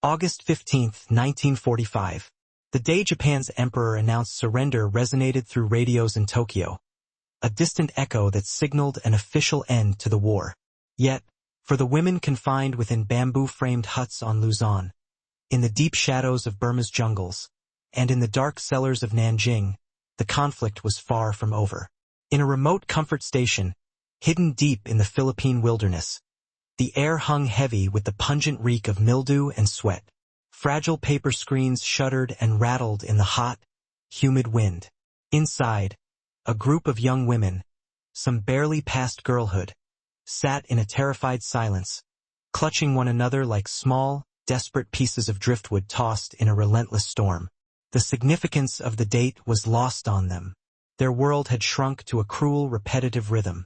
August 15, 1945. The day Japan's emperor announced surrender resonated through radios in Tokyo, a distant echo that signaled an official end to the war. Yet, for the women confined within bamboo-framed huts on Luzon, in the deep shadows of Burma's jungles, and in the dark cellars of Nanjing, the conflict was far from over. In a remote comfort station, hidden deep in the Philippine wilderness, the air hung heavy with the pungent reek of mildew and sweat. Fragile paper screens shuddered and rattled in the hot, humid wind. Inside, a group of young women, some barely past girlhood, sat in a terrified silence, clutching one another like small, desperate pieces of driftwood tossed in a relentless storm. The significance of the date was lost on them. Their world had shrunk to a cruel, repetitive rhythm.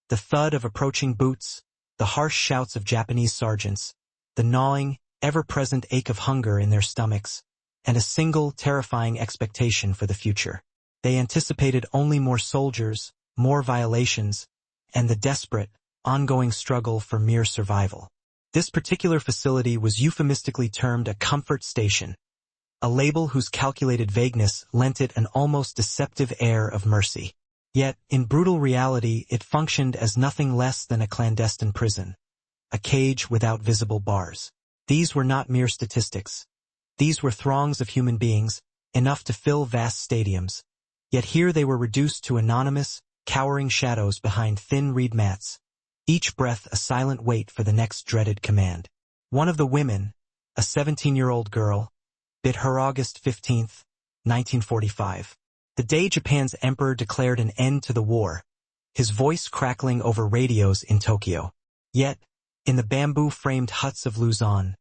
The thud of approaching boots, the harsh shouts of Japanese sergeants, the gnawing, ever-present ache of hunger in their stomachs, and a single, terrifying expectation for the future. They anticipated only more soldiers, more violations, and the desperate, ongoing struggle for mere survival. This particular facility was euphemistically termed a comfort station, a label whose calculated vagueness lent it an almost deceptive air of mercy. Yet, in brutal reality, it functioned as nothing less than a clandestine prison, a cage without visible bars. These were not mere statistics. These were throngs of human beings, enough to fill vast stadiums. Yet here they were reduced to anonymous, cowering shadows behind thin reed mats, each breath a silent wait for the next dreaded command. One of the women, a 17-year-old girl, bit her August 15, 1945. The day Japan's emperor declared an end to the war, his voice crackling over radios in Tokyo. Yet, in the bamboo-framed huts of Luzon,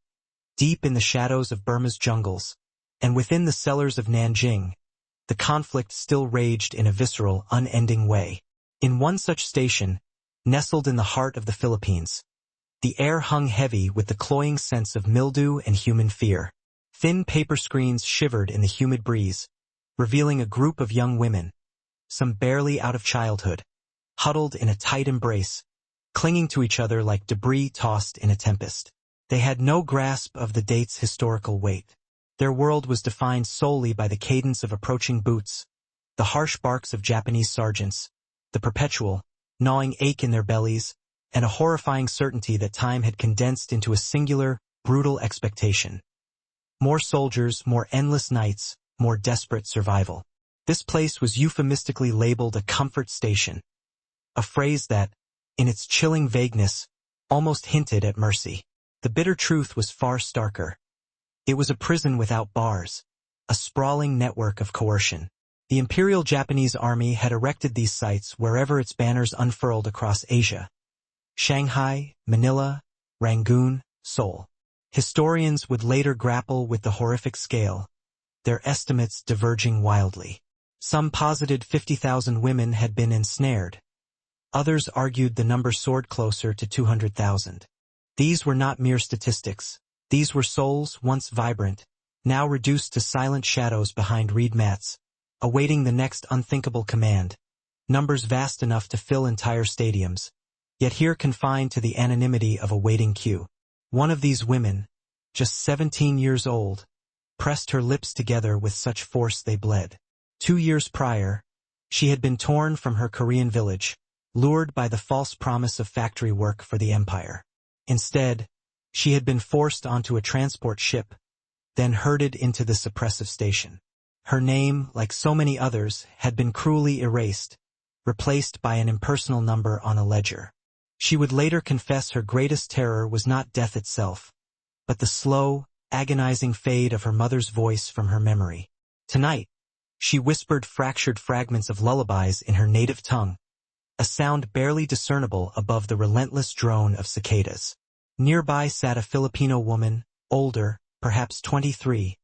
deep in the shadows of Burma's jungles, and within the cellars of Nanjing, the conflict still raged in a visceral, unending way. In one such station, nestled in the heart of the Philippines, the air hung heavy with the cloying sense of mildew and human fear. Thin paper screens shivered in the humid breeze, revealing a group of young women, some barely out of childhood, huddled in a tight embrace, clinging to each other like debris tossed in a tempest. They had no grasp of the date's historical weight. Their world was defined solely by the cadence of approaching boots, the harsh barks of Japanese sergeants, the perpetual, gnawing ache in their bellies, and a horrifying certainty that time had condensed into a singular, brutal expectation. More soldiers, more endless nights, more desperate survival. This place was euphemistically labeled a comfort station, a phrase that, in its chilling vagueness, almost hinted at mercy. The bitter truth was far starker. It was a prison without bars, a sprawling network of coercion. The Imperial Japanese Army had erected these sites wherever its banners unfurled across Asia: Shanghai, Manila, Rangoon, Seoul. Historians would later grapple with the horrific scale, their estimates diverging wildly. Some posited 50,000 women had been ensnared. Others argued the number soared closer to 200,000. These were not mere statistics. These were souls once vibrant, now reduced to silent shadows behind reed mats, awaiting the next unthinkable command. Numbers vast enough to fill entire stadiums, yet here confined to the anonymity of a waiting queue. One of these women, just 17 years old, pressed her lips together with such force they bled. 2 years prior, she had been torn from her Korean village, lured by the false promise of factory work for the empire. Instead, she had been forced onto a transport ship, then herded into the suppressive station. Her name, like so many others, had been cruelly erased, replaced by an impersonal number on a ledger. She would later confess her greatest terror was not death itself, but the slow, agonizing fade of her mother's voice from her memory. Tonight, she whispered fractured fragments of lullabies in her native tongue, a sound barely discernible above the relentless drone of cicadas. Nearby sat a Filipino woman, older, perhaps 23,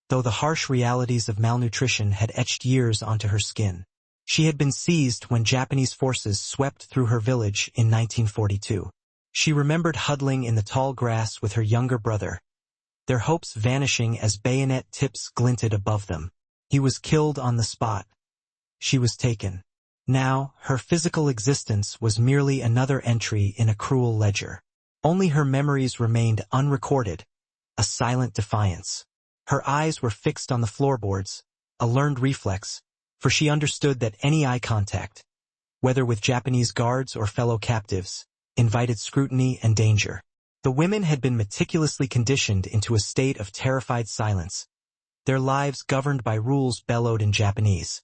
though the harsh realities of malnutrition had etched years onto her skin. She had been seized when Japanese forces swept through her village in 1942. She remembered huddling in the tall grass with her younger brother, their hopes vanishing as bayonet tips glinted above them. He was killed on the spot. She was taken. Now, her physical existence was merely another entry in a cruel ledger. Only her memories remained unrecorded, a silent defiance. Her eyes were fixed on the floorboards, a learned reflex, for she understood that any eye contact, whether with Japanese guards or fellow captives, invited scrutiny and danger. The women had been meticulously conditioned into a state of terrified silence, their lives governed by rules bellowed in Japanese.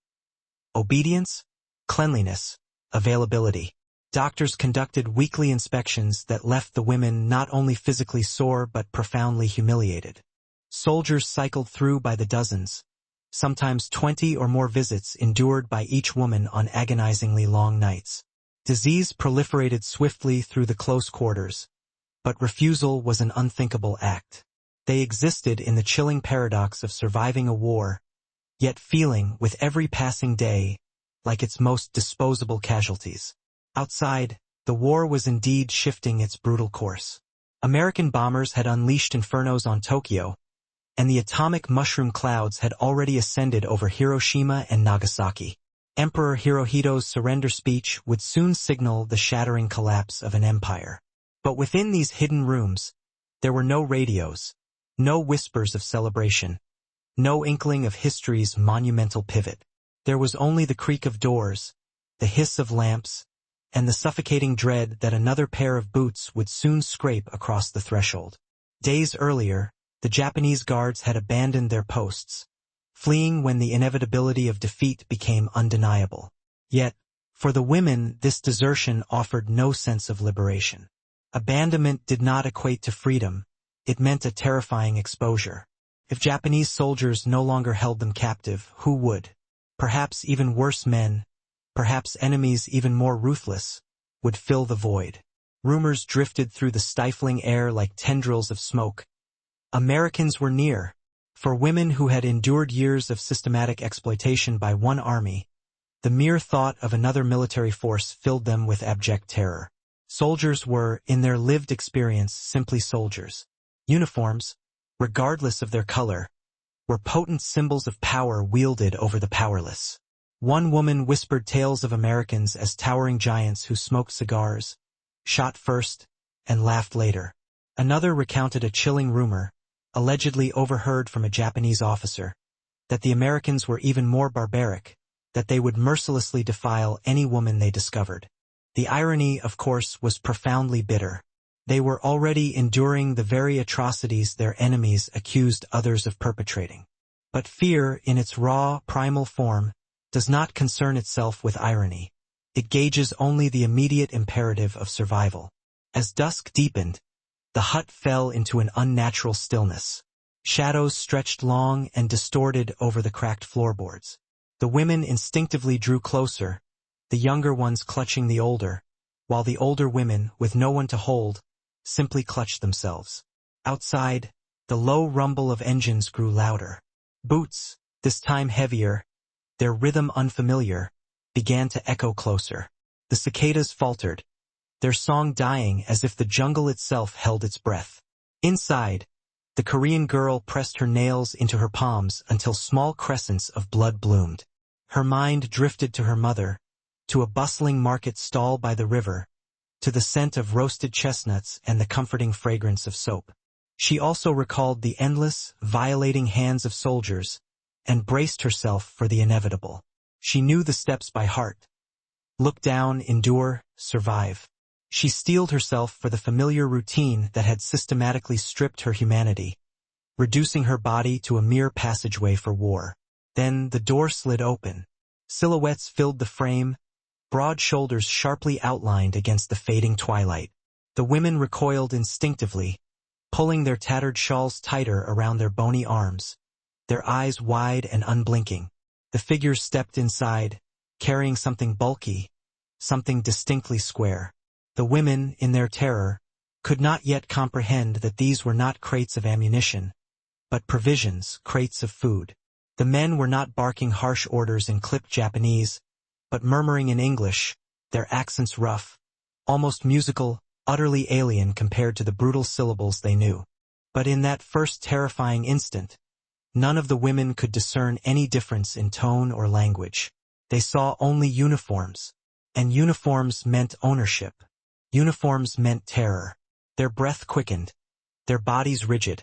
Obedience, cleanliness, availability. Doctors conducted weekly inspections that left the women not only physically sore but profoundly humiliated. Soldiers cycled through by the dozens, sometimes 20 or more visits endured by each woman on agonizingly long nights. Disease proliferated swiftly through the close quarters, but refusal was an unthinkable act. They existed in the chilling paradox of surviving a war, yet feeling, with every passing day, like its most disposable casualties. Outside, the war was indeed shifting its brutal course. American bombers had unleashed infernos on Tokyo, and the atomic mushroom clouds had already ascended over Hiroshima and Nagasaki. Emperor Hirohito's surrender speech would soon signal the shattering collapse of an empire. But within these hidden rooms, there were no radios, no whispers of celebration, no inkling of history's monumental pivot. There was only the creak of doors, the hiss of lamps, and the suffocating dread that another pair of boots would soon scrape across the threshold. Days earlier, the Japanese guards had abandoned their posts, fleeing when the inevitability of defeat became undeniable. Yet, for the women, this desertion offered no sense of liberation. Abandonment did not equate to freedom, it meant a terrifying exposure. If Japanese soldiers no longer held them captive, who would? Perhaps even worse men, perhaps enemies even more ruthless, would fill the void. Rumors drifted through the stifling air like tendrils of smoke. Americans were near. For women who had endured years of systematic exploitation by one army, the mere thought of another military force filled them with abject terror. Soldiers were, in their lived experience, simply soldiers. Uniforms, regardless of their color, were potent symbols of power wielded over the powerless. One woman whispered tales of Americans as towering giants who smoked cigars, shot first, and laughed later. Another recounted a chilling rumor, allegedly overheard from a Japanese officer, that the Americans were even more barbaric, that they would mercilessly defile any woman they discovered. The irony, of course, was profoundly bitter. They were already enduring the very atrocities their enemies accused others of perpetrating. But fear, in its raw, primal form, does not concern itself with irony. It gauges only the immediate imperative of survival. As dusk deepened, the hut fell into an unnatural stillness. Shadows stretched long and distorted over the cracked floorboards. The women instinctively drew closer, the younger ones clutching the older, while the older women, with no one to hold, simply clutched themselves. Outside, the low rumble of engines grew louder. Boots, this time heavier, their rhythm unfamiliar, began to echo closer. The cicadas faltered, their song dying as if the jungle itself held its breath. Inside, the Korean girl pressed her nails into her palms until small crescents of blood bloomed. Her mind drifted to her mother, to a bustling market stall by the river, to the scent of roasted chestnuts and the comforting fragrance of soap. She also recalled the endless, violating hands of soldiers, and braced herself for the inevitable. She knew the steps by heart. Look down, endure, survive. She steeled herself for the familiar routine that had systematically stripped her humanity, reducing her body to a mere passageway for war. Then the door slid open. Silhouettes filled the frame, broad shoulders sharply outlined against the fading twilight. The women recoiled instinctively, pulling their tattered shawls tighter around their bony arms, their eyes wide and unblinking. The figures stepped inside, carrying something bulky, something distinctly square. The women, in their terror, could not yet comprehend that these were not crates of ammunition, but provisions, crates of food. The men were not barking harsh orders in clipped Japanese, but murmuring in English, their accents rough, almost musical, utterly alien compared to the brutal syllables they knew. But in that first terrifying instant, none of the women could discern any difference in tone or language. They saw only uniforms, and uniforms meant ownership. Uniforms meant terror. Their breath quickened, their bodies rigid,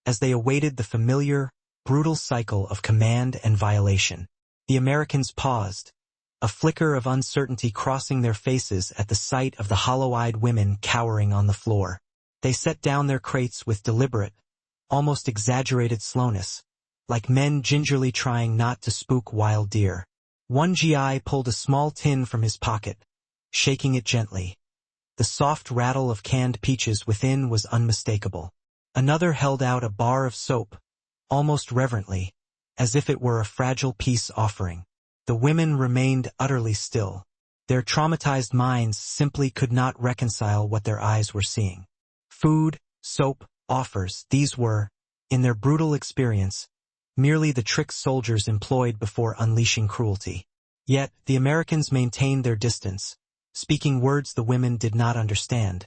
as they awaited the familiar, brutal cycle of command and violation. The Americans paused, a flicker of uncertainty crossing their faces at the sight of the hollow-eyed women cowering on the floor. They set down their crates with deliberate, almost exaggerated slowness, like men gingerly trying not to spook wild deer. One GI pulled a small tin from his pocket, shaking it gently. The soft rattle of canned peaches within was unmistakable. Another held out a bar of soap, almost reverently, as if it were a fragile peace offering. The women remained utterly still. Their traumatized minds simply could not reconcile what their eyes were seeing. Food, soap, offers, these were, in their brutal experience, merely the tricks soldiers employed before unleashing cruelty. Yet, the Americans maintained their distance, speaking words the women did not understand,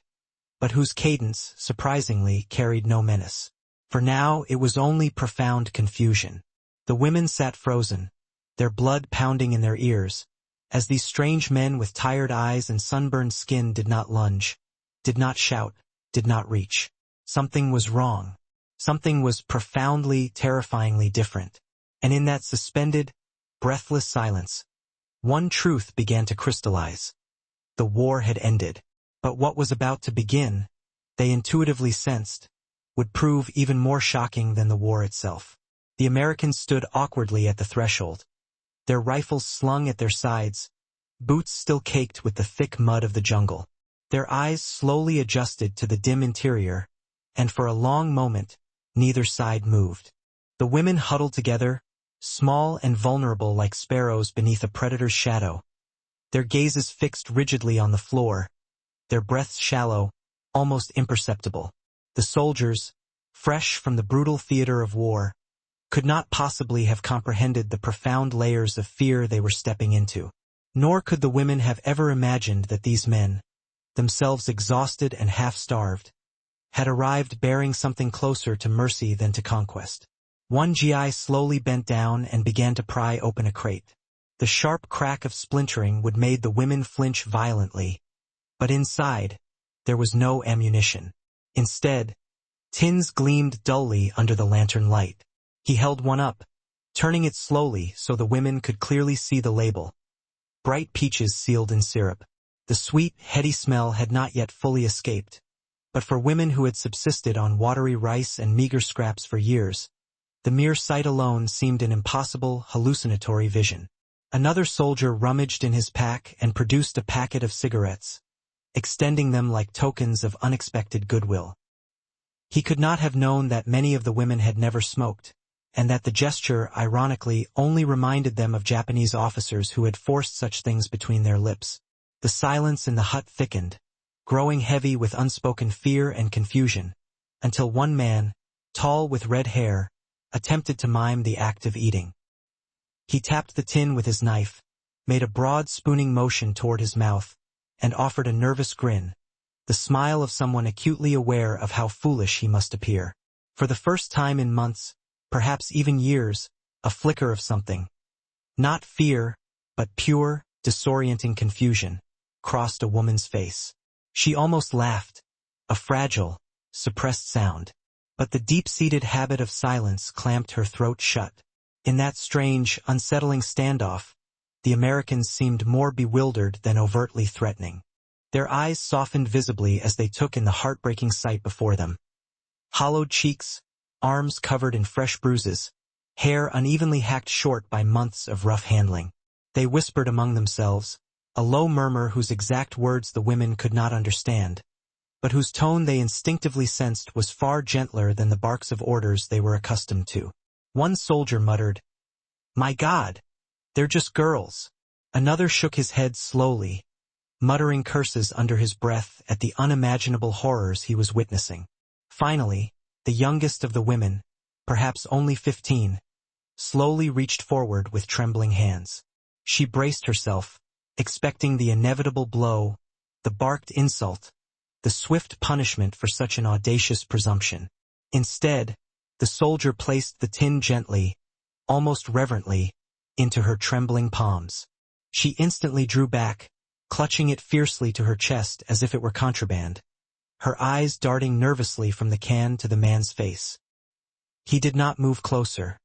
but whose cadence, surprisingly, carried no menace. For now, it was only profound confusion. The women sat frozen, their blood pounding in their ears, as these strange men with tired eyes and sunburned skin did not lunge, did not shout, did not reach. Something was wrong. Something was profoundly, terrifyingly different. And in that suspended, breathless silence, one truth began to crystallize. The war had ended. But what was about to begin, they intuitively sensed, would prove even more shocking than the war itself. The Americans stood awkwardly at the threshold, their rifles slung at their sides, boots still caked with the thick mud of the jungle. Their eyes slowly adjusted to the dim interior, and for a long moment, neither side moved. The women huddled together, small and vulnerable like sparrows beneath a predator's shadow, their gazes fixed rigidly on the floor, their breaths shallow, almost imperceptible. The soldiers, fresh from the brutal theater of war, could not possibly have comprehended the profound layers of fear they were stepping into. Nor could the women have ever imagined that these men, themselves exhausted and half-starved, had arrived bearing something closer to mercy than to conquest. One GI slowly bent down and began to pry open a crate. The sharp crack of splintering would made the women flinch violently, but inside, there was no ammunition. Instead, tins gleamed dully under the lantern light. He held one up, turning it slowly so the women could clearly see the label. Bright peaches sealed in syrup. The sweet, heady smell had not yet fully escaped, but for women who had subsisted on watery rice and meager scraps for years, the mere sight alone seemed an impossible, hallucinatory vision. Another soldier rummaged in his pack and produced a packet of cigarettes, extending them like tokens of unexpected goodwill. He could not have known that many of the women had never smoked, and that the gesture, ironically, only reminded them of Japanese officers who had forced such things between their lips. The silence in the hut thickened, growing heavy with unspoken fear and confusion, until one man, tall with red hair, attempted to mime the act of eating. He tapped the tin with his knife, made a broad spooning motion toward his mouth, and offered a nervous grin, the smile of someone acutely aware of how foolish he must appear. For the first time in months, perhaps even years, a flicker of something, not fear, but pure, disorienting confusion, crossed a woman's face. She almost laughed, a fragile, suppressed sound. But the deep-seated habit of silence clamped her throat shut. In that strange, unsettling standoff, the Americans seemed more bewildered than overtly threatening. Their eyes softened visibly as they took in the heartbreaking sight before them. Hollowed cheeks, arms covered in fresh bruises, hair unevenly hacked short by months of rough handling. They whispered among themselves, a low murmur whose exact words the women could not understand, but whose tone they instinctively sensed was far gentler than the barks of orders they were accustomed to. One soldier muttered, "My God, they're just girls." Another shook his head slowly, muttering curses under his breath at the unimaginable horrors he was witnessing. Finally, the youngest of the women, perhaps only 15, slowly reached forward with trembling hands. She braced herself, expecting the inevitable blow, the barked insult, the swift punishment for such an audacious presumption. Instead, the soldier placed the tin gently, almost reverently, into her trembling palms. She instantly drew back, clutching it fiercely to her chest as if it were contraband, her eyes darting nervously from the can to the man's face. He did not move closer.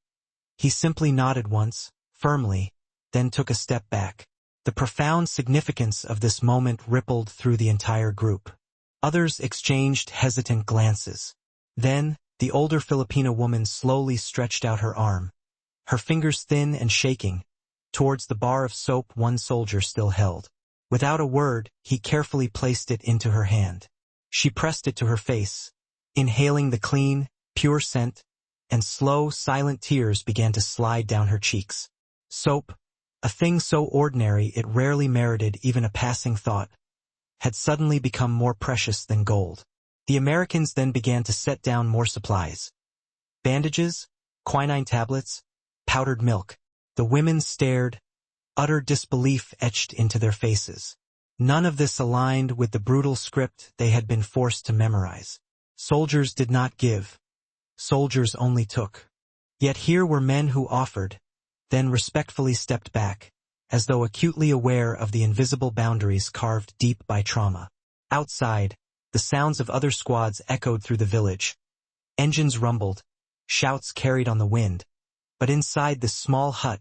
He simply nodded once, firmly, then took a step back. The profound significance of this moment rippled through the entire group. Others exchanged hesitant glances. Then, the older Filipino woman slowly stretched out her arm, her fingers thin and shaking, towards the bar of soap one soldier still held. Without a word, he carefully placed it into her hand. She pressed it to her face, inhaling the clean, pure scent, and slow, silent tears began to slide down her cheeks. Soap, a thing so ordinary it rarely merited even a passing thought, had suddenly become more precious than gold. The Americans then began to set down more supplies. Bandages, quinine tablets, powdered milk. The women stared, utter disbelief etched into their faces. None of this aligned with the brutal script they had been forced to memorize. Soldiers did not give. Soldiers only took. Yet here were men who offered, then respectfully stepped back, as though acutely aware of the invisible boundaries carved deep by trauma. Outside, the sounds of other squads echoed through the village. Engines rumbled, shouts carried on the wind. But inside this small hut,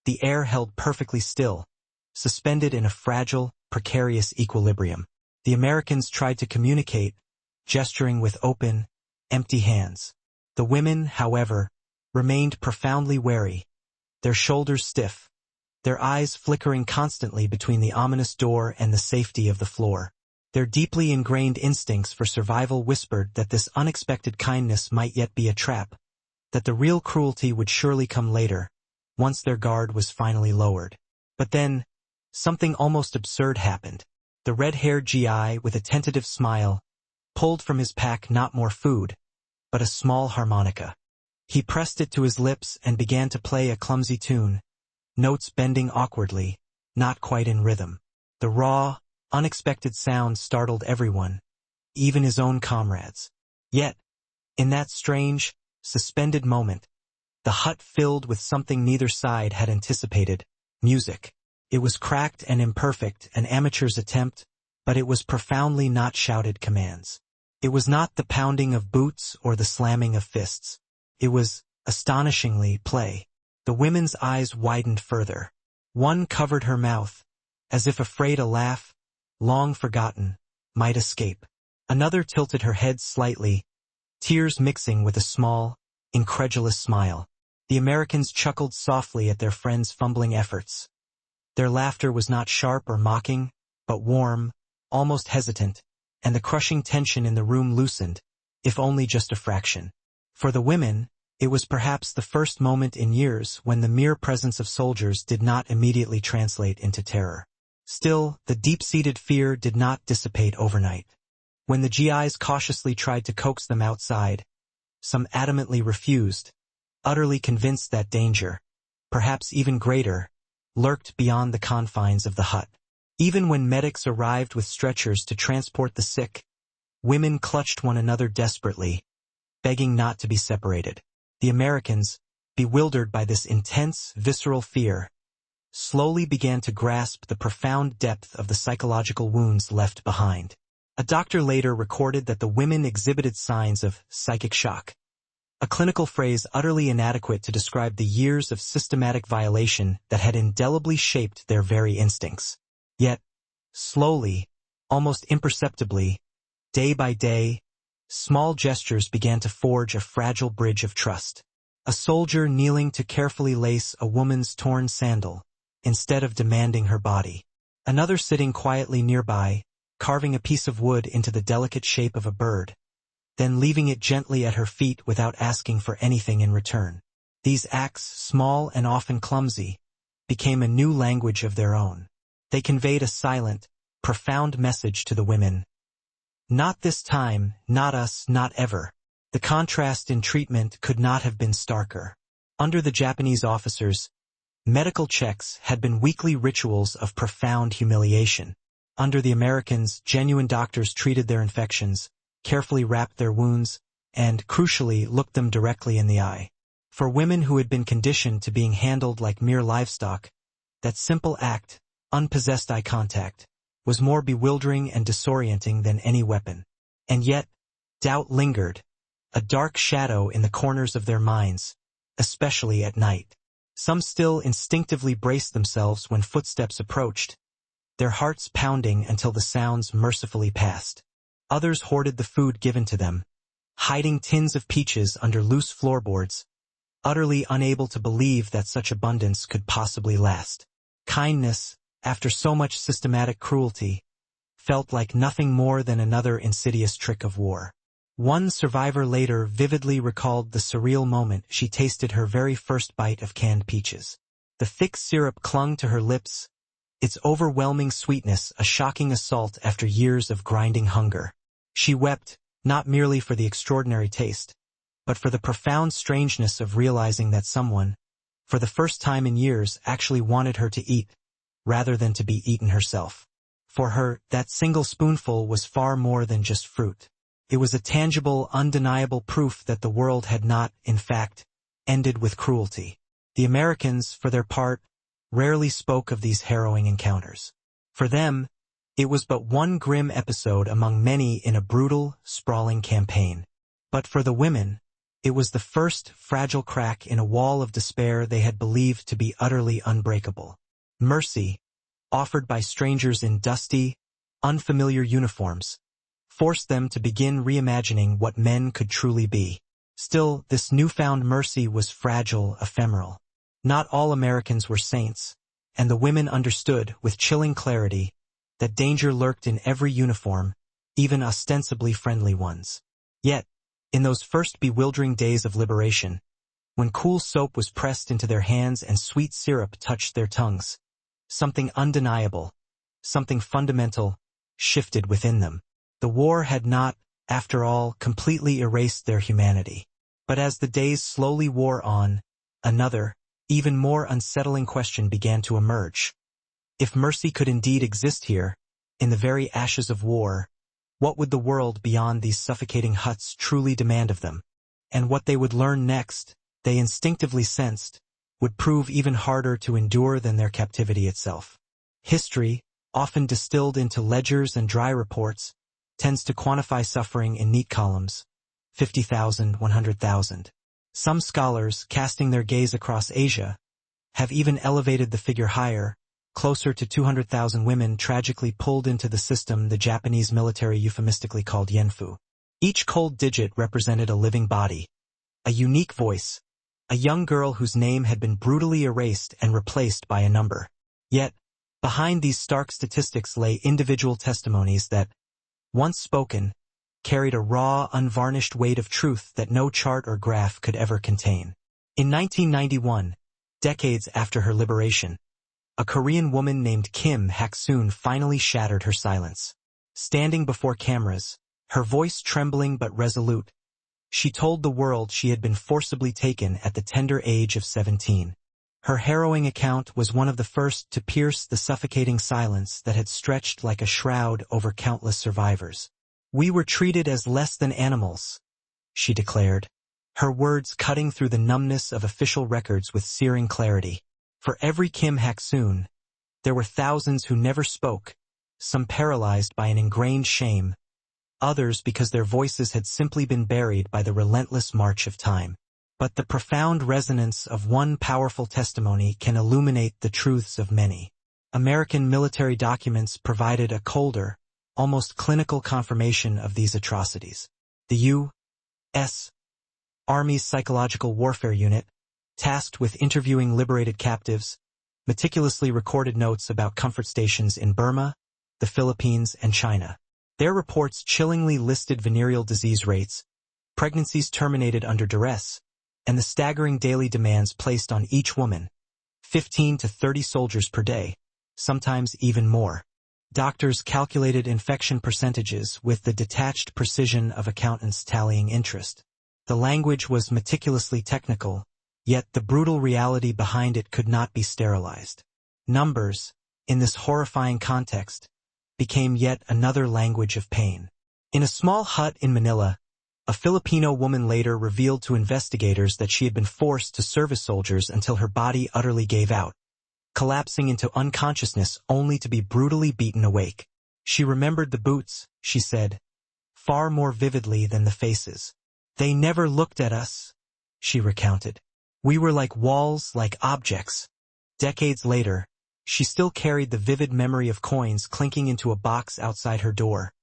the air held perfectly still, suspended in a fragile, precarious equilibrium. The Americans tried to communicate, gesturing with open, empty hands. The women, however, remained profoundly wary, their shoulders stiff, their eyes flickering constantly between the ominous door and the safety of the floor. Their deeply ingrained instincts for survival whispered that this unexpected kindness might yet be a trap, that the real cruelty would surely come later, once their guard was finally lowered. But then, something almost absurd happened. The red-haired GI, with a tentative smile, pulled from his pack not more food, but a small harmonica. He pressed it to his lips and began to play a clumsy tune, notes bending awkwardly, not quite in rhythm. The raw, unexpected sound startled everyone, even his own comrades. Yet, in that strange, suspended moment, the hut filled with something neither side had anticipated: music. It was cracked and imperfect, an amateur's attempt, but it was profoundly not shouted commands. It was not the pounding of boots or the slamming of fists. It was, astonishingly, play. The women's eyes widened further. One covered her mouth, as if afraid a laugh, long forgotten, might escape. Another tilted her head slightly, tears mixing with a small, incredulous smile. The Americans chuckled softly at their friends' fumbling efforts. Their laughter was not sharp or mocking, but warm, almost hesitant, and the crushing tension in the room loosened, if only just a fraction. For the women, it was perhaps the first moment in years when the mere presence of soldiers did not immediately translate into terror. Still, the deep-seated fear did not dissipate overnight. When the GIs cautiously tried to coax them outside, some adamantly refused, utterly convinced that danger, perhaps even greater, lurked beyond the confines of the hut. Even when medics arrived with stretchers to transport the sick, women clutched one another desperately, begging not to be separated. The Americans, bewildered by this intense, visceral fear, slowly began to grasp the profound depth of the psychological wounds left behind. A doctor later recorded that the women exhibited signs of psychic shock, a clinical phrase utterly inadequate to describe the years of systematic violation that had indelibly shaped their very instincts. Yet, slowly, almost imperceptibly, day by day, small gestures began to forge a fragile bridge of trust. A soldier kneeling to carefully lace a woman's torn sandal, instead of demanding her body. Another sitting quietly nearby, carving a piece of wood into the delicate shape of a bird, then leaving it gently at her feet without asking for anything in return. These acts, small and often clumsy, became a new language of their own. They conveyed a silent, profound message to the women. Not this time, not us, not ever. The contrast in treatment could not have been starker. Under the Japanese officers, medical checks had been weekly rituals of profound humiliation. Under the Americans, genuine doctors treated their infections, carefully wrapped their wounds, and, crucially, looked them directly in the eye. For women who had been conditioned to being handled like mere livestock, that simple act, unpossessed eye contact, was more bewildering and disorienting than any weapon. And yet, doubt lingered, a dark shadow in the corners of their minds, especially at night. Some still instinctively braced themselves when footsteps approached, their hearts pounding until the sounds mercifully passed. Others hoarded the food given to them, hiding tins of peaches under loose floorboards, utterly unable to believe that such abundance could possibly last. Kindness, after so much systematic cruelty, felt like nothing more than another insidious trick of war. One survivor later vividly recalled the surreal moment she tasted her very first bite of canned peaches. The thick syrup clung to her lips, its overwhelming sweetness a shocking assault after years of grinding hunger. She wept, not merely for the extraordinary taste, but for the profound strangeness of realizing that someone, for the first time in years, actually wanted her to eat, rather than to be eaten herself. For her, that single spoonful was far more than just fruit. It was a tangible, undeniable proof that the world had not, in fact, ended with cruelty. The Americans, for their part, rarely spoke of these harrowing encounters. For them, it was but one grim episode among many in a brutal, sprawling campaign. But for the women, it was the first fragile crack in a wall of despair they had believed to be utterly unbreakable. Mercy, offered by strangers in dusty, unfamiliar uniforms, forced them to begin reimagining what men could truly be. Still, this newfound mercy was fragile, ephemeral. Not all Americans were saints, and the women understood, with chilling clarity, that danger lurked in every uniform, even ostensibly friendly ones. Yet, in those first bewildering days of liberation, when cool soap was pressed into their hands and sweet syrup touched their tongues, something undeniable, something fundamental, shifted within them. The war had not, after all, completely erased their humanity. But as the days slowly wore on, another, even more unsettling question began to emerge. If mercy could indeed exist here, in the very ashes of war, what would the world beyond these suffocating huts truly demand of them? And what they would learn next, they instinctively sensed, would prove even harder to endure than their captivity itself. History, often distilled into ledgers and dry reports, tends to quantify suffering in neat columns, 50,000, 100,000. Some scholars, casting their gaze across Asia, have even elevated the figure higher, closer to 200,000 women tragically pulled into the system the Japanese military euphemistically called yenfu. Each cold digit represented a living body, a unique voice, a young girl whose name had been brutally erased and replaced by a number. Yet, behind these stark statistics lay individual testimonies that, once spoken, carried a raw, unvarnished weight of truth that no chart or graph could ever contain. In 1991, decades after her liberation, a Korean woman named Kim Hak-soon finally shattered her silence. Standing before cameras, her voice trembling but resolute, she told the world she had been forcibly taken at the tender age of 17. Her harrowing account was one of the first to pierce the suffocating silence that had stretched like a shroud over countless survivors. "We were treated as less than animals," she declared, her words cutting through the numbness of official records with searing clarity. For every Kim Hak-soon, there were thousands who never spoke, some paralyzed by an ingrained shame, others because their voices had simply been buried by the relentless march of time. But the profound resonance of one powerful testimony can illuminate the truths of many. American military documents provided a colder, almost clinical confirmation of these atrocities. The U.S. Army's Psychological Warfare Unit, tasked with interviewing liberated captives, meticulously recorded notes about comfort stations in Burma, the Philippines, and China. Their reports chillingly listed venereal disease rates, pregnancies terminated under duress, and the staggering daily demands placed on each woman, 15 to 30 soldiers per day, sometimes even more. Doctors calculated infection percentages with the detached precision of accountants tallying interest. The language was meticulously technical, yet the brutal reality behind it could not be sterilized. Numbers, in this horrifying context, became yet another language of pain. In a small hut in Manila, a Filipino woman later revealed to investigators that she had been forced to serve as soldiers until her body utterly gave out, collapsing into unconsciousness only to be brutally beaten awake. She remembered the boots, she said, far more vividly than the faces. "They never looked at us," she recounted. "We were like walls, like objects." Decades later, she still carried the vivid memory of coins clinking into a box outside her door.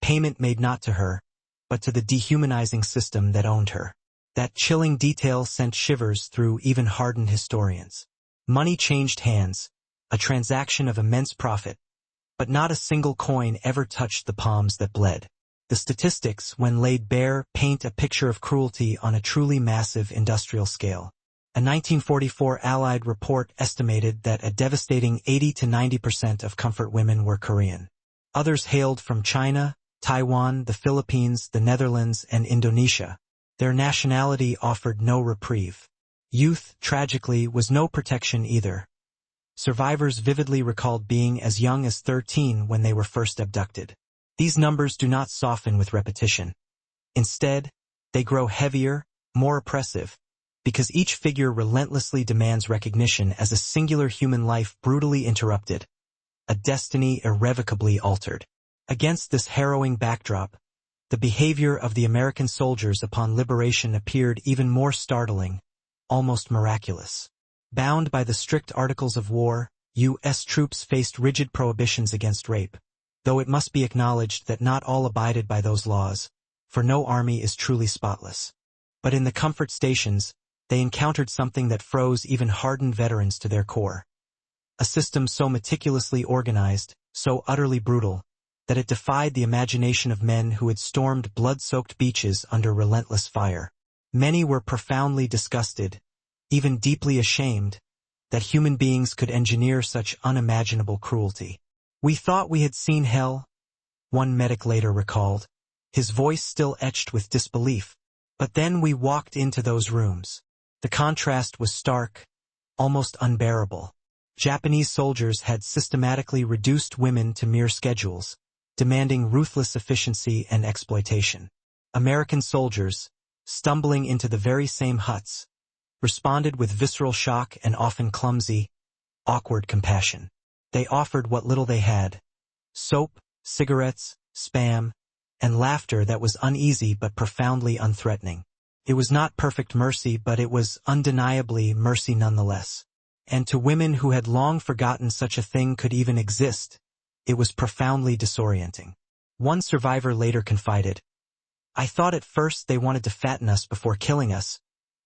Payment made not to her, but to the dehumanizing system that owned her. That chilling detail sent shivers through even hardened historians. Money changed hands, a transaction of immense profit, but not a single coin ever touched the palms that bled. The statistics, when laid bare, paint a picture of cruelty on a truly massive industrial scale. A 1944 Allied report estimated that a devastating 80 to 90% of comfort women were Korean. Others hailed from China, Taiwan, the Philippines, the Netherlands, and Indonesia. Their nationality offered no reprieve. Youth, tragically, was no protection either. Survivors vividly recalled being as young as 13 when they were first abducted. These numbers do not soften with repetition. Instead, they grow heavier, more oppressive, because each figure relentlessly demands recognition as a singular human life brutally interrupted, a destiny irrevocably altered. Against this harrowing backdrop, the behavior of the American soldiers upon liberation appeared even more startling, almost miraculous. Bound by the strict Articles of War, U.S. troops faced rigid prohibitions against rape, though it must be acknowledged that not all abided by those laws, for no army is truly spotless. But in the comfort stations, they encountered something that froze even hardened veterans to their core. A system so meticulously organized, so utterly brutal, that it defied the imagination of men who had stormed blood-soaked beaches under relentless fire. Many were profoundly disgusted, even deeply ashamed, that human beings could engineer such unimaginable cruelty. "We thought we had seen hell," one medic later recalled, his voice still etched with disbelief. "But then we walked into those rooms. The contrast was stark, almost unbearable. Japanese soldiers had systematically reduced women to mere schedules, demanding ruthless efficiency and exploitation. American soldiers, stumbling into the very same huts, responded with visceral shock and often clumsy, awkward compassion. They offered what little they had: soap, cigarettes, spam, and laughter that was uneasy but profoundly unthreatening. It was not perfect mercy, but it was undeniably mercy nonetheless. And to women who had long forgotten such a thing could even exist, it was profoundly disorienting. One survivor later confided, "I thought at first they wanted to fatten us before killing us,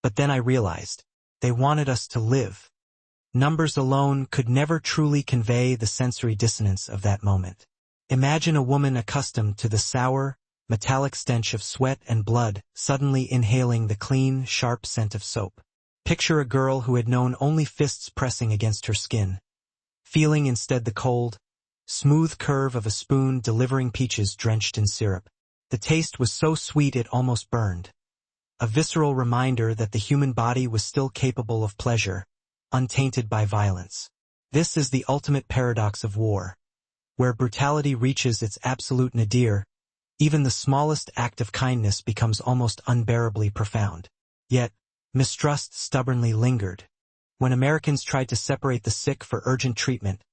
but then I realized they wanted us to live." Numbers alone could never truly convey the sensory dissonance of that moment. Imagine a woman accustomed to the sour, metallic stench of sweat and blood suddenly inhaling the clean, sharp scent of soap. Picture a girl who had known only fists pressing against her skin, feeling instead the cold, smooth curve of a spoon delivering peaches drenched in syrup. The taste was so sweet it almost burned. A visceral reminder that the human body was still capable of pleasure, untainted by violence. This is the ultimate paradox of war. Where brutality reaches its absolute nadir, even the smallest act of kindness becomes almost unbearably profound. Yet, mistrust stubbornly lingered. When Americans tried to separate the sick for urgent treatment,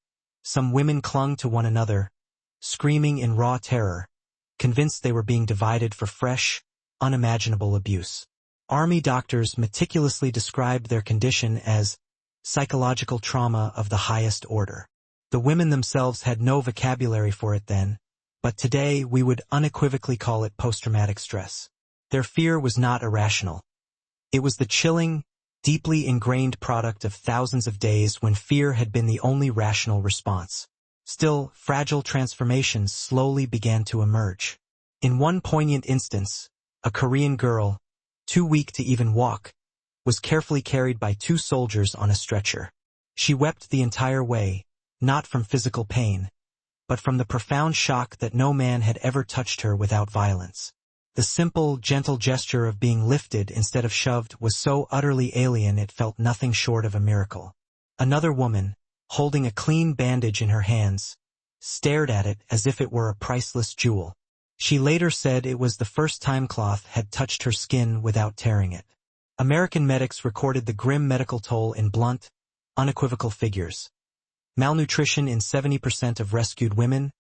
some women clung to one another, screaming in raw terror, convinced they were being divided for fresh, unimaginable abuse. Army doctors meticulously described their condition as psychological trauma of the highest order. The women themselves had no vocabulary for it then, but today we would unequivocally call it post-traumatic stress. Their fear was not irrational. It was the chilling, deeply ingrained product of thousands of days when fear had been the only rational response. Still, fragile transformations slowly began to emerge. In one poignant instance, a Korean girl, too weak to even walk, was carefully carried by two soldiers on a stretcher. She wept the entire way, not from physical pain, but from the profound shock that no man had ever touched her without violence. The simple, gentle gesture of being lifted instead of shoved was so utterly alien it felt nothing short of a miracle. Another woman, holding a clean bandage in her hands, stared at it as if it were a priceless jewel. She later said it was the first time cloth had touched her skin without tearing it. American medics recorded the grim medical toll in blunt, unequivocal figures. Malnutrition in 70% of rescued women,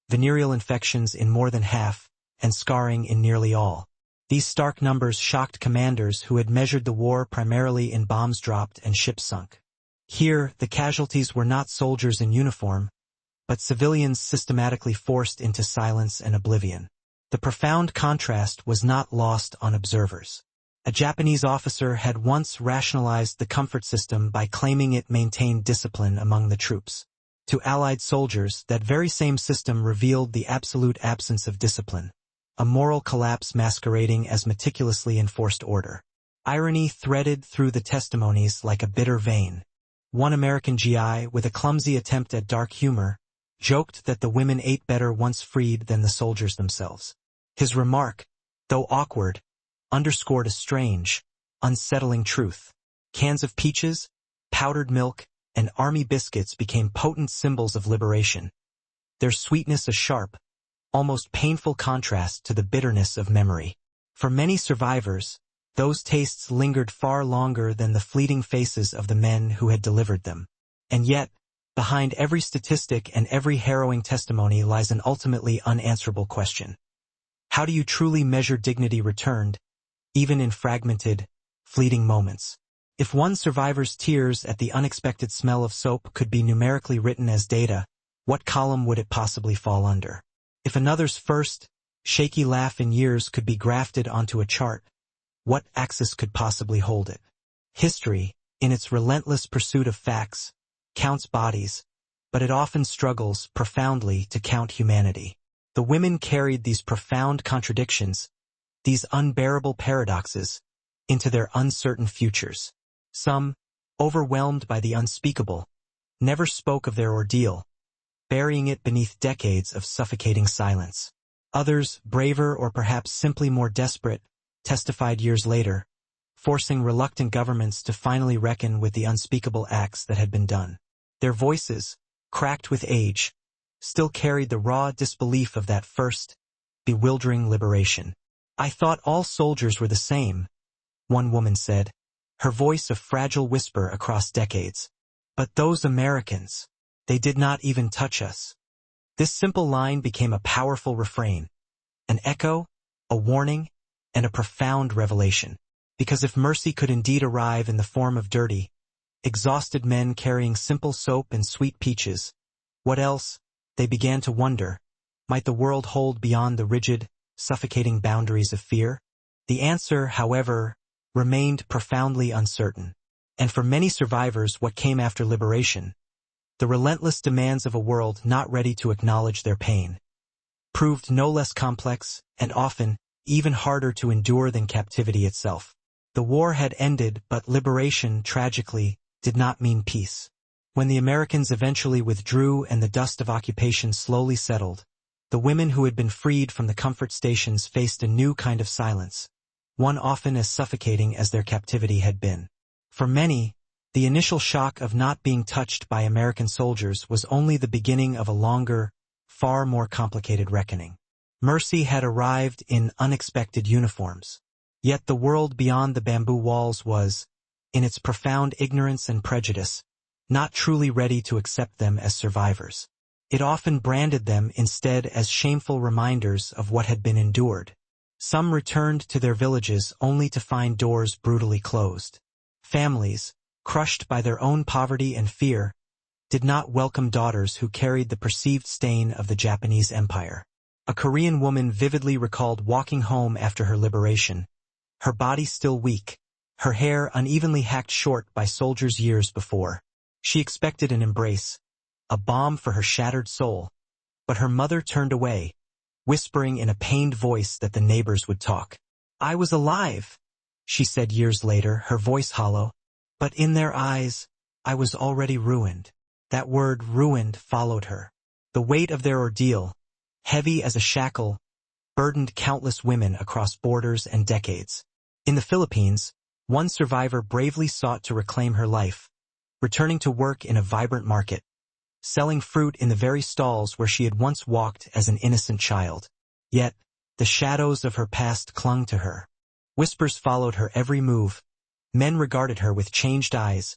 venereal infections in more than half, and scarring in nearly all. These stark numbers shocked commanders who had measured the war primarily in bombs dropped and ships sunk. Here, the casualties were not soldiers in uniform, but civilians systematically forced into silence and oblivion. The profound contrast was not lost on observers. A Japanese officer had once rationalized the comfort system by claiming it maintained discipline among the troops. To Allied soldiers, that very same system revealed the absolute absence of discipline, a moral collapse masquerading as meticulously enforced order. Irony threaded through the testimonies like a bitter vein. One American GI, with a clumsy attempt at dark humor, joked that the women ate better once freed than the soldiers themselves. His remark, though awkward, underscored a strange, unsettling truth. Cans of peaches, powdered milk, and army biscuits became potent symbols of liberation, their sweetness a sharp, almost painful contrast to the bitterness of memory. For many survivors, those tastes lingered far longer than the fleeting faces of the men who had delivered them. And yet, behind every statistic and every harrowing testimony lies an ultimately unanswerable question. How do you truly measure dignity returned, even in fragmented, fleeting moments? If one survivor's tears at the unexpected smell of soap could be numerically written as data, what column would it possibly fall under? If another's first, shaky laugh in years could be grafted onto a chart, what axis could possibly hold it? History, in its relentless pursuit of facts, counts bodies, but it often struggles profoundly to count humanity. The women carried these profound contradictions, these unbearable paradoxes, into their uncertain futures. Some, overwhelmed by the unspeakable, never spoke of their ordeal, burying it beneath decades of suffocating silence. Others, braver or perhaps simply more desperate, testified years later, forcing reluctant governments to finally reckon with the unspeakable acts that had been done. Their voices, cracked with age, still carried the raw disbelief of that first, bewildering liberation. "I thought all soldiers were the same," one woman said, her voice a fragile whisper across decades. "But those Americans, they did not even touch us." This simple line became a powerful refrain, an echo, a warning, and a profound revelation. Because if mercy could indeed arrive in the form of dirty, exhausted men carrying simple soap and sweet peaches, what else, they began to wonder, might the world hold beyond the rigid, suffocating boundaries of fear? The answer, however, remained profoundly uncertain. And for many survivors, what came after liberation, the relentless demands of a world not ready to acknowledge their pain, proved no less complex and often even harder to endure than captivity itself. The war had ended, but liberation, tragically, did not mean peace. When the Americans eventually withdrew and the dust of occupation slowly settled, the women who had been freed from the comfort stations faced a new kind of silence, one often as suffocating as their captivity had been. For many, the initial shock of not being touched by American soldiers was only the beginning of a longer, far more complicated reckoning. Mercy had arrived in unexpected uniforms. Yet the world beyond the bamboo walls was, in its profound ignorance and prejudice, not truly ready to accept them as survivors. It often branded them instead as shameful reminders of what had been endured. Some returned to their villages only to find doors brutally closed. Families, crushed by their own poverty and fear, did not welcome daughters who carried the perceived stain of the Japanese Empire. A Korean woman vividly recalled walking home after her liberation, her body still weak, her hair unevenly hacked short by soldiers years before. She expected an embrace, a balm for her shattered soul, but her mother turned away, whispering in a pained voice that the neighbors would talk. "I was alive," she said years later, her voice hollow, "but in their eyes, I was already ruined." That word ruined followed her. The weight of their ordeal, heavy as a shackle, burdened countless women across borders and decades. In the Philippines, one survivor bravely sought to reclaim her life, returning to work in a vibrant market, selling fruit in the very stalls where she had once walked as an innocent child. Yet, the shadows of her past clung to her. Whispers followed her every move. Men regarded her with changed eyes.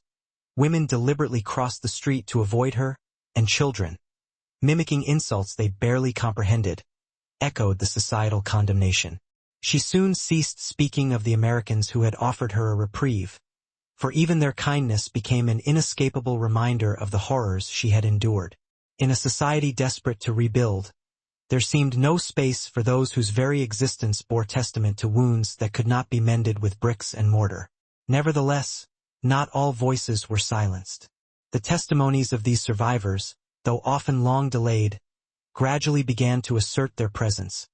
Women deliberately crossed the street to avoid her, and children, mimicking insults they barely comprehended, echoed the societal condemnation. She soon ceased speaking of the Americans who had offered her a reprieve, for even their kindness became an inescapable reminder of the horrors she had endured. In a society desperate to rebuild, there seemed no space for those whose very existence bore testament to wounds that could not be mended with bricks and mortar. Nevertheless, not all voices were silenced. The testimonies of these survivors, though often long delayed, gradually began to assert their presence,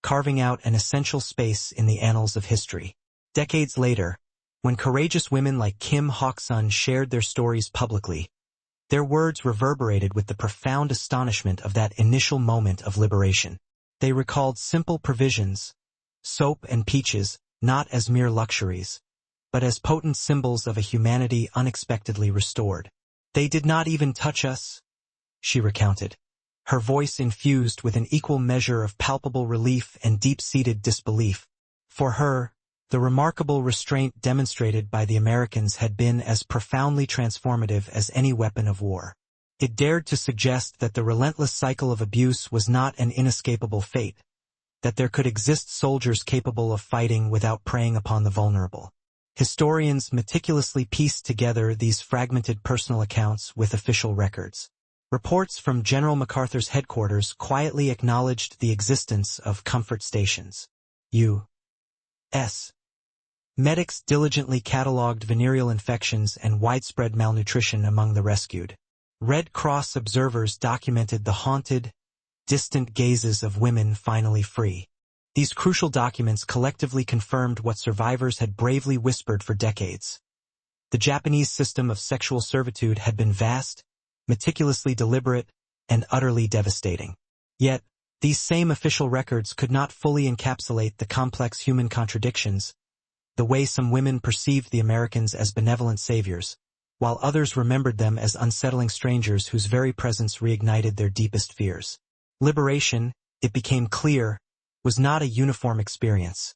carving out an essential space in the annals of history. Decades later, when courageous women like Kim Hok-sun shared their stories publicly, their words reverberated with the profound astonishment of that initial moment of liberation. They recalled simple provisions, soap and peaches, not as mere luxuries, but as potent symbols of a humanity unexpectedly restored. "They did not even touch us," she recounted, her voice infused with an equal measure of palpable relief and deep-seated disbelief. For her, the remarkable restraint demonstrated by the Americans had been as profoundly transformative as any weapon of war. It dared to suggest that the relentless cycle of abuse was not an inescapable fate, that there could exist soldiers capable of fighting without preying upon the vulnerable. Historians meticulously pieced together these fragmented personal accounts with official records. Reports from General MacArthur's headquarters quietly acknowledged the existence of comfort stations. U.S. medics diligently catalogued venereal infections and widespread malnutrition among the rescued. Red Cross observers documented the haunted, distant gazes of women finally free. These crucial documents collectively confirmed what survivors had bravely whispered for decades. The Japanese system of sexual servitude had been vast, meticulously deliberate, and utterly devastating. Yet, these same official records could not fully encapsulate the complex human contradictions, the way some women perceived the Americans as benevolent saviors, while others remembered them as unsettling strangers whose very presence reignited their deepest fears. Liberation, it became clear, was not a uniform experience.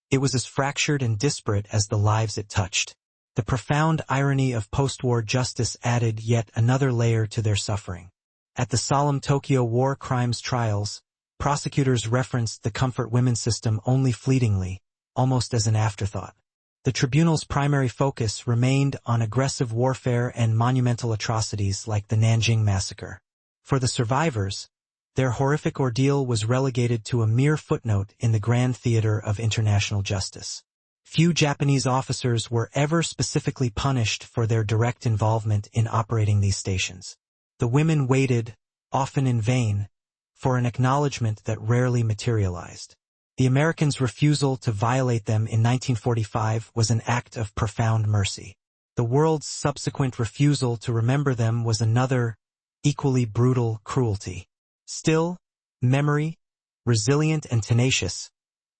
It was as fractured and disparate as the lives it touched. The profound irony of post-war justice added yet another layer to their suffering. At the solemn Tokyo war crimes trials, prosecutors referenced the comfort women system only fleetingly, almost as an afterthought. The tribunal's primary focus remained on aggressive warfare and monumental atrocities like the Nanjing massacre. For the survivors, their horrific ordeal was relegated to a mere footnote in the grand theater of international justice. Few Japanese officers were ever specifically punished for their direct involvement in operating these stations. The women waited, often in vain, for an acknowledgement that rarely materialized. The Americans' refusal to violate them in 1945 was an act of profound mercy. The world's subsequent refusal to remember them was another, equally brutal cruelty. Still, memory, resilient and tenacious,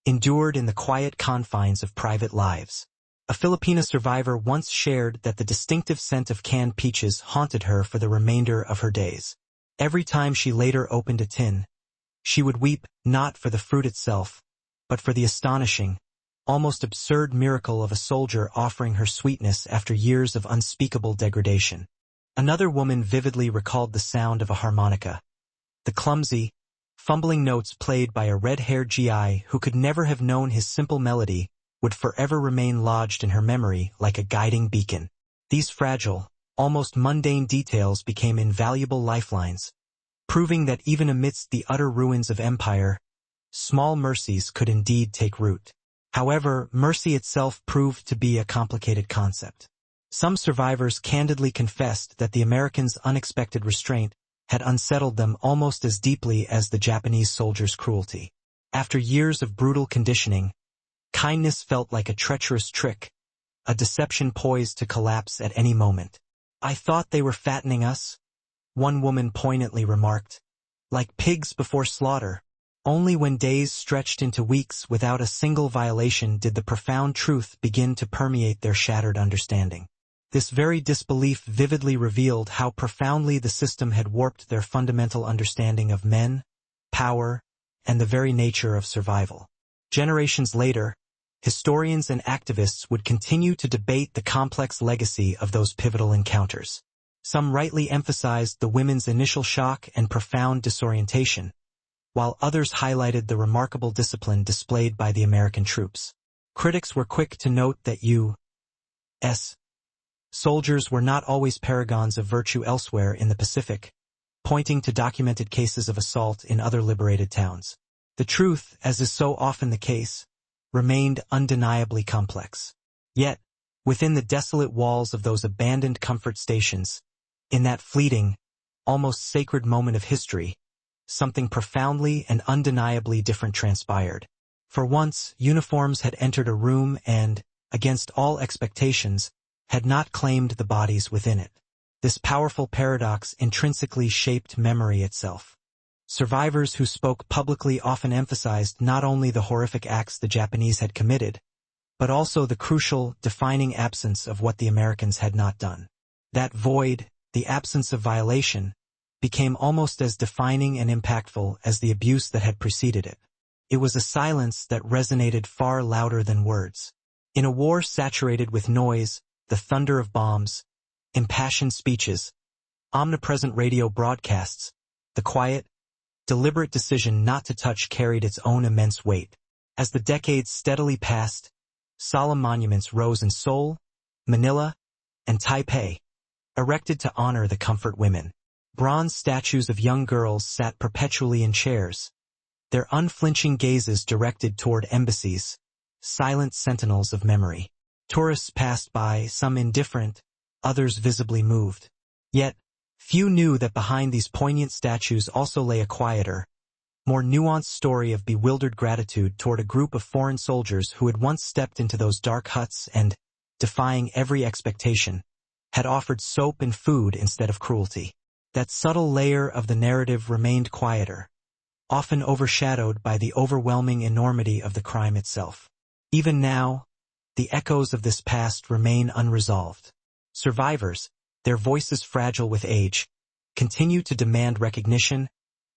endured in the quiet confines of private lives. A Filipina survivor once shared that the distinctive scent of canned peaches haunted her for the remainder of her days. Every time she later opened a tin, she would weep not for the fruit itself, but for the astonishing, almost absurd miracle of a soldier offering her sweetness after years of unspeakable degradation. Another woman vividly recalled the sound of a harmonica, the clumsy, fumbling notes played by a red-haired GI who could never have known his simple melody would forever remain lodged in her memory like a guiding beacon. These fragile, almost mundane details became invaluable lifelines, proving that even amidst the utter ruins of empire, small mercies could indeed take root. However, mercy itself proved to be a complicated concept. Some survivors candidly confessed that the Americans' unexpected restraint had unsettled them almost as deeply as the Japanese soldiers' cruelty. After years of brutal conditioning, kindness felt like a treacherous trick, a deception poised to collapse at any moment. "I thought they were fattening us," one woman poignantly remarked. "Like pigs before slaughter." Only when days stretched into weeks without a single violation did the profound truth begin to permeate their shattered understanding. This very disbelief vividly revealed how profoundly the system had warped their fundamental understanding of men, power, and the very nature of survival. Generations later, historians and activists would continue to debate the complex legacy of those pivotal encounters. Some rightly emphasized the women's initial shock and profound disorientation, while others highlighted the remarkable discipline displayed by the American troops. Critics were quick to note that U.S. soldiers were not always paragons of virtue elsewhere in the Pacific, pointing to documented cases of assault in other liberated towns. The truth, as is so often the case, remained undeniably complex. Yet, within the desolate walls of those abandoned comfort stations, in that fleeting, almost sacred moment of history, something profoundly and undeniably different transpired. For once, uniforms had entered a room and, against all expectations, had not claimed the bodies within it. This powerful paradox intrinsically shaped memory itself. Survivors who spoke publicly often emphasized not only the horrific acts the Japanese had committed, but also the crucial, defining absence of what the Americans had not done. That void, the absence of violation, became almost as defining and impactful as the abuse that had preceded it. It was a silence that resonated far louder than words. In a war saturated with noise, the thunder of bombs, impassioned speeches, omnipresent radio broadcasts, the quiet, deliberate decision not to touch carried its own immense weight. As the decades steadily passed, solemn monuments rose in Seoul, Manila, and Taipei, erected to honor the comfort women. Bronze statues of young girls sat perpetually in chairs, their unflinching gazes directed toward embassies, silent sentinels of memory. Tourists passed by, some indifferent, others visibly moved. Yet, few knew that behind these poignant statues also lay a quieter, more nuanced story of bewildered gratitude toward a group of foreign soldiers who had once stepped into those dark huts and, defying every expectation, had offered soap and food instead of cruelty. That subtle layer of the narrative remained quieter, often overshadowed by the overwhelming enormity of the crime itself. Even now, the echoes of this past remain unresolved. Survivors, their voices fragile with age, continue to demand recognition,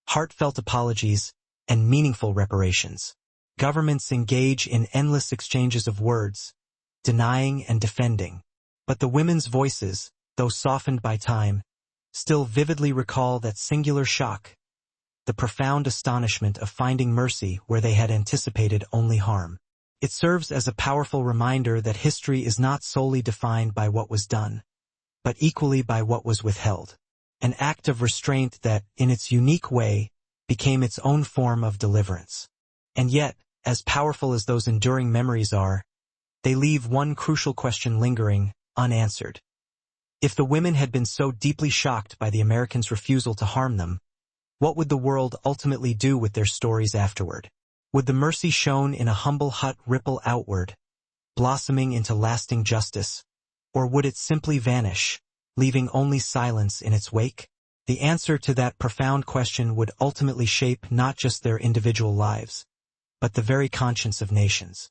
heartfelt apologies, and meaningful reparations. Governments engage in endless exchanges of words, denying and defending. But the women's voices, though softened by time, still vividly recall that singular shock, the profound astonishment of finding mercy where they had anticipated only harm. It serves as a powerful reminder that history is not solely defined by what was done, but equally by what was withheld. An act of restraint that, in its unique way, became its own form of deliverance. And yet, as powerful as those enduring memories are, they leave one crucial question lingering, unanswered. If the women had been so deeply shocked by the Americans' refusal to harm them, what would the world ultimately do with their stories afterward? Would the mercy shown in a humble hut ripple outward, blossoming into lasting justice, or would it simply vanish, leaving only silence in its wake? The answer to that profound question would ultimately shape not just their individual lives, but the very conscience of nations.